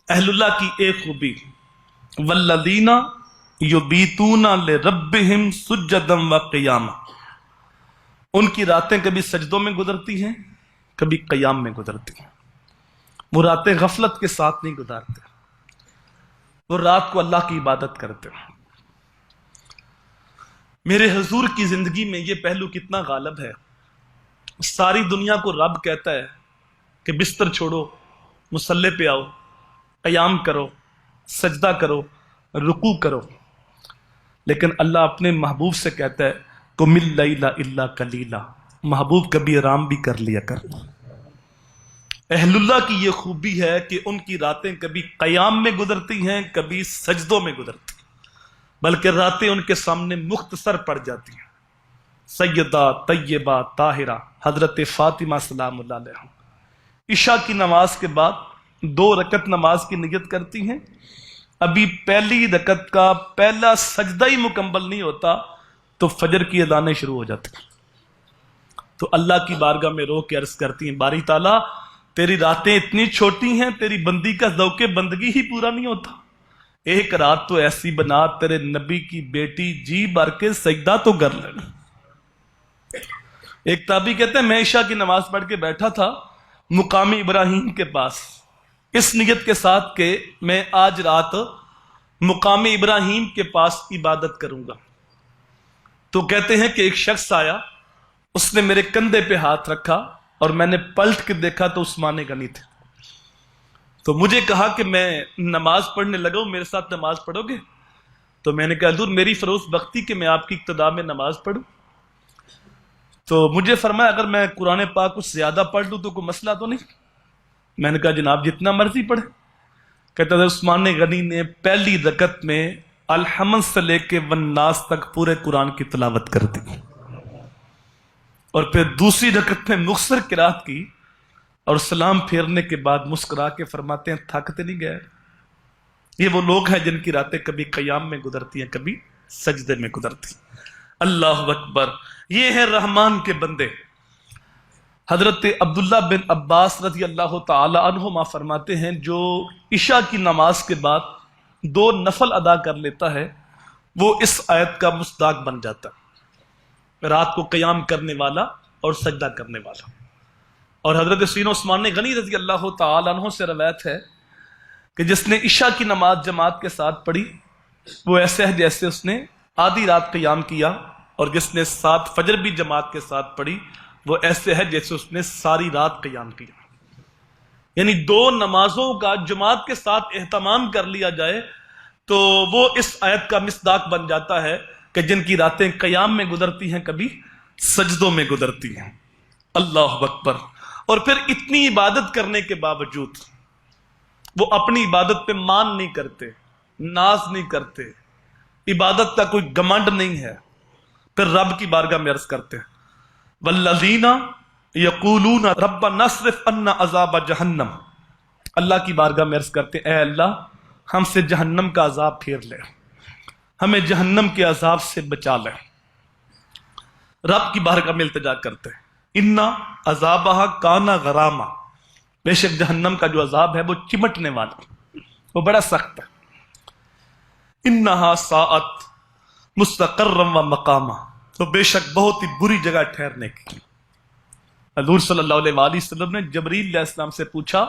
اہلullah کی ایک خوبی والذین یبیتون لربہم سجدا وقیاما، ان کی راتیں کبھی سجدوں میں گزرتی ہیں کبھی قیام میں گزرتی ہیں۔ وہ راتیں غفلت کے ساتھ نہیں گزارتے، وہ رات کو اللہ کی عبادت کرتے ہیں۔ میرے حضور کی زندگی میں یہ پہلو کتنا غالب ہے۔ ساری دنیا کو رب کہتا ہے کہ بستر چھوڑو، مصلی پہ آؤ، قیام کرو، سجدہ کرو، رکوع کرو، لیکن اللہ اپنے محبوب سے کہتا ہے قم اللیل الا قلیلا، محبوب کبھی آرام بھی کر لیا کر۔ اہل اللہ کی یہ خوبی ہے کہ ان کی راتیں کبھی قیام میں گزرتی ہیں کبھی سجدوں میں گزرتی ہیں، بلکہ راتیں ان کے سامنے مختصر پڑ جاتی ہیں۔ سیدہ طیبہ طاہرہ حضرت فاطمہ سلام اللہ علیہ عشاء کی نماز کے بعد 2 رکعت نماز کی نیت کرتی ہیں، ابھی پہلی رکعت کا پہلا سجدہ ہی مکمل نہیں ہوتا تو فجر کی اذانیں شروع ہو جاتی ہیں۔ تو اللہ کی بارگاہ میں رو کے عرض کرتی ہیں باری تعالیٰ تیری راتیں اتنی چھوٹی ہیں، تیری بندی کا ذوق بندگی ہی پورا نہیں ہوتا، ایک رات تو ایسی بنا تیرے نبی کی بیٹی جی بھر کے سجدہ تو کر لے۔ ایک تابعی کہتے ہیں میں عشاء کی نماز پڑھ کے بیٹھا تھا مقام ابراہیم کے پاس، اس نیت کے ساتھ کہ میں آج رات مقام ابراہیم کے پاس عبادت کروں گا۔ تو کہتے ہیں کہ ایک شخص آیا، اس نے میرے کندھے پہ ہاتھ رکھا اور میں نے پلٹ کے دیکھا تو عثمان غنی تھے۔ تو مجھے کہا کہ میں نماز پڑھنے لگا ہوں، میرے ساتھ نماز پڑھو گے؟ تو میں نے کہا حضور میری فروخت بختی کہ میں آپ کی اقتداء میں نماز پڑھوں۔ تو مجھے فرمایا اگر میں قرآن پاک کچھ زیادہ پڑھ لوں تو کوئی مسئلہ تو نہیں؟ میں نے کہا جناب جتنا مرضی پڑھے۔ کہتا تھا عثمان غنی نے پہلی رکعت میں الحمد سے لے کے والناس تک پورے قرآن کی تلاوت کر دی، اور پھر دوسری رکعت میں مختصر قرات کی، اور سلام پھیرنے کے بعد مسکرا کے فرماتے ہیں تھکتے نہیں گئے۔ یہ وہ لوگ ہیں جن کی راتیں کبھی قیام میں گزرتی ہیں کبھی سجدے میں گزرتی ہیں۔ اللہ اکبر، یہ ہیں رحمان کے بندے۔ حضرت عبداللہ بن عباس رضی اللہ تعالی عنہما فرماتے ہیں جو عشاء کی نماز کے بعد 2 نفل ادا کر لیتا ہے وہ اس آیت کا مصداق بن جاتا ہے، رات کو قیام کرنے والا اور سجدہ کرنے والا۔ اور حضرت سیدنا عثمان غنی رضی اللہ تعالی عنہ سے روایت ہے کہ جس نے عشاء کی نماز جماعت کے ساتھ پڑھی وہ ایسے ہے جیسے اس نے آدھی رات قیام کیا، اور جس نے 7 فجر بھی جماعت کے ساتھ پڑھی وہ ایسے ہے جیسے اس نے ساری رات قیام کیا۔ یعنی 2 نمازوں کا جماعت کے ساتھ اہتمام کر لیا جائے تو وہ اس آیت کا مصداق بن جاتا ہے کہ جن کی راتیں قیام میں گزرتی ہیں کبھی سجدوں میں گزرتی ہیں۔ اللہ اکبر۔ اور پھر اتنی عبادت کرنے کے باوجود وہ اپنی عبادت پہ مان نہیں کرتے، ناز نہیں کرتے، عبادت کا کوئی گمنڈ نہیں ہے، پھر رب کی بارگاہ میں عرض کرتے ہیں والذین یقولون ربنا اصرف عنا عذاب جہنم، اللہ کی بارگاہ میں عرض کرتے اے اللہ ہم سے جہنم کا عذاب پھیر لے، ہمیں جہنم کے عذاب سے بچا لے۔ رب کی بارگاہ میں التجا کرتے ہیں انا عذابہا کانا غراما، بے شک جہنم کا جو عذاب ہے وہ چمٹنے والا، وہ بڑا سخت ہے۔ انہا ساعت مستقرا و مقاما، تو بے شک بہت ہی بری جگہ ٹھہرنے کی۔ حضور صلی اللہ علیہ وآلہ وسلم نے جبریل علیہ السلام سے پوچھا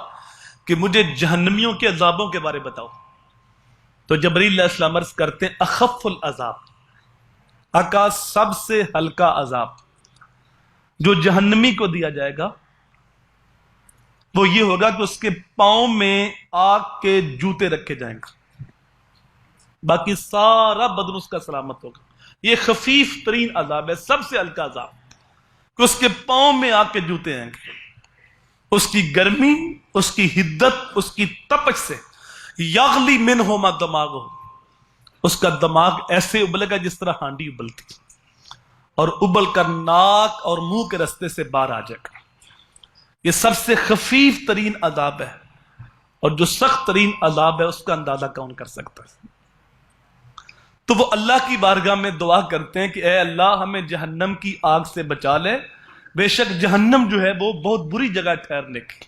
کہ مجھے جہنمیوں کے عذابوں کے بارے بتاؤ، تو جبریل علیہ السلام عرض کرتے ہیں اخف العذاب، آقا سب سے ہلکا عذاب جو جہنمی کو دیا جائے گا وہ یہ ہوگا کہ اس کے پاؤں میں آگ کے جوتے رکھے جائیں گے، باقی سارا بدن اس کا سلامت ہوگا۔ یہ خفیف ترین عذاب ہے، سب سے ہلکا عذاب کہ اس کے پاؤں میں آگ کے جوتے آئیں گے۔ اس کی گرمی، اس کی حدت، اس کی تپش سے یغلی منہما دماغہ، اس کا دماغ ایسے ابلے گا جس طرح ہانڈی ابلتی، اور ابل کر ناک اور منہ کے رستے سے باہر آ جائے گا۔ یہ سب سے خفیف ترین عذاب ہے، اور جو سخت ترین عذاب ہے اس کا اندازہ کون کر سکتا ہے؟ تو وہ اللہ کی بارگاہ میں دعا کرتے ہیں کہ اے اللہ ہمیں جہنم کی آگ سے بچا لے، بے شک جہنم جو ہے وہ بہت بری جگہ ٹھہرنے کی۔